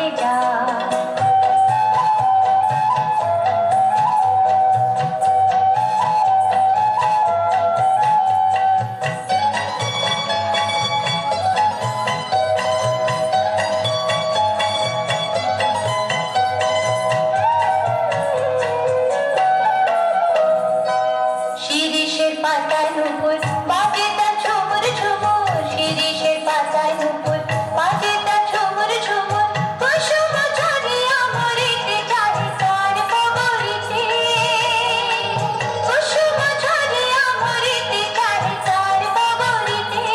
পথে যা। শিরিষের পাতায় নুপুর বাজে তার ঝুমুর ঝুমুর, শিরিষের পাতায় নুপুর বাজে তার ঝুমুর ঝুমুর। কুসুম ঝরে আমরিতে যায় তার বগরিতে, কুসুম ঝরে আমরিতে যায় তার বগরিতে।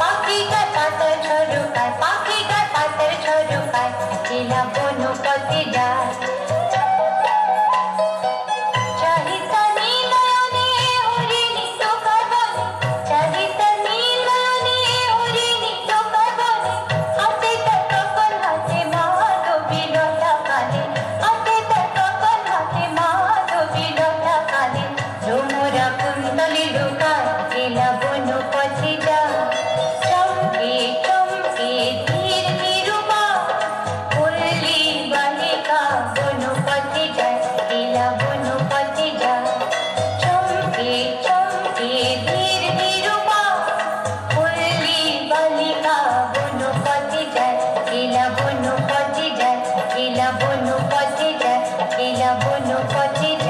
পাখি গায় পাতার ঝরকায়, পাখি গায় পাতার ঝরকায়, লীলা বনু পথে যায়। বনু পথে যায়, বনু পথে যায়।